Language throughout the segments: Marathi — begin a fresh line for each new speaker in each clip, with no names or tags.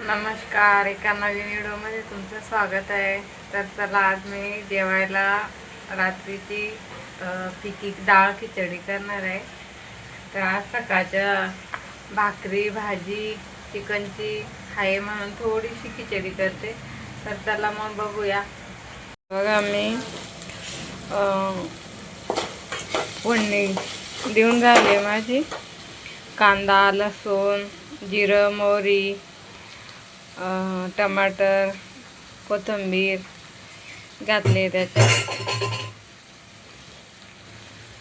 नमस्कार, एका नवीन व्हिडिओमध्ये तुमचं स्वागत आहे. तर चला, आज मी जेवायला रात्रीची फिकी डाळ खिचडी करणार आहे. तर आज सकाळच्या भाकरी भाजी चिकनची आहे म्हणून थोडीशी खिचडी करते. तर चला मग बघूया. बघा, मी फोडणी देऊन झाली माझी. कांदा, लसूण, जिरं, मोहरी, टमाटर, कोथिंबीर घातले त्याच्यात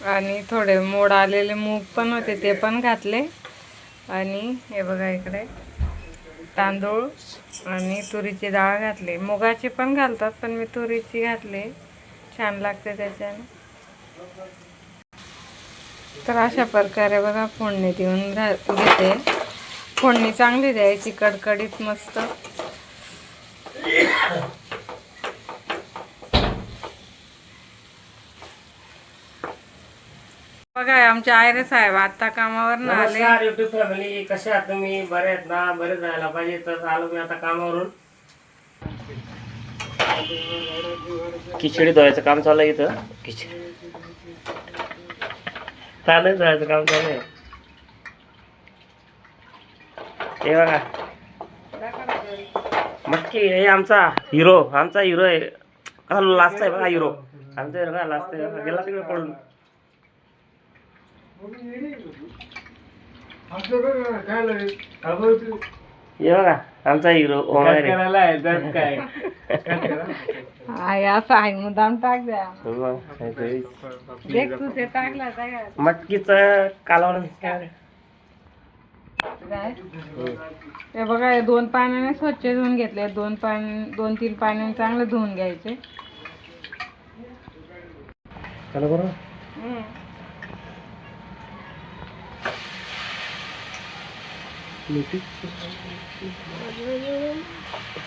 आणि थोडे मोड आलेले मूग पण होते ते पण घातले. आणि हे बघा, इकडे तांदूळ आणि तुरीची डाळ घातली. मुगाची पण घालतात पण मी तुरीची घातली, छान लागते त्याच्याने. तर अशा प्रकारे बघा फोडणी देऊन घेते. फोडणी चांगली द्यायची, कडकडीत मस्त. बघा, आमचे आयरे साहेब आता कामावर आले.
युट्यूब फॅमिली, कसे आहात तुम्ही? बरे आहेत ना? बरे जायला पाहिजे. तर आलो मी आता कामावरून. खिचडी धुवायचं काम चालू आहे इथं. खिचडी तांदूळ धुवायचं काम चालू आहे. हे बघा, मटकी हे आमचा हिरो आहे. लास्ट आहे बघा, हिरो आमचा हिरो का लास्ट आहे. गेला तिकडे पडून. हे बघा, आमचा हिरो
आहे मुद्दाम टाक द्या. देख तू ते टाकला
मटकीच कालवण.
हे बघा, हे 2 पाण्याने स्वच्छ धुवून घेतले. 2-3 पाण्याने चांगले धुवून घ्यायचे.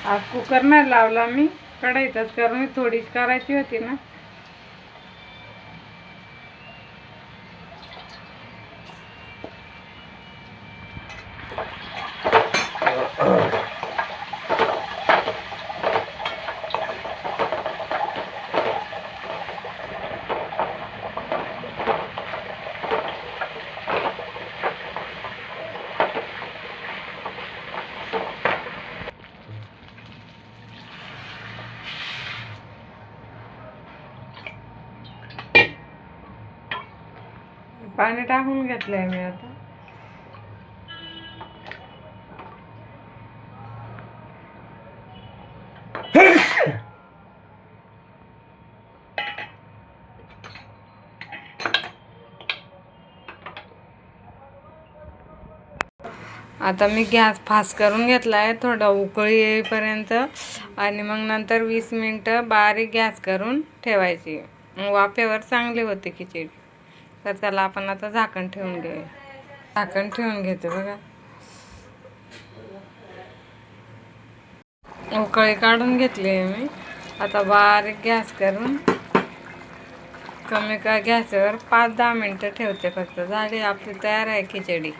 आज कुकर नाही लावला मी, कढईतच करून थोडीच करायची होती ना. पाणी टाकून घेतलंय मी आता. आता मी गॅस फास्ट करून घेतलाय, थोडा उकळी येईपर्यंत. आणि मग नंतर 20 मिनिटं बारीक गॅस करून ठेवायची. वाफेवर चांगली होते खिचडी. तर त्याला आपण आता झाकण ठेवून घेऊया. झाकण ठेवून घेते बघा. उकळी काढून घेतली आहे मी. आता बारीक गॅस करून कमी गॅसवर 5-10 मिनिटं ठेवते फक्त. झाली आपली तयार आहे खिचडी.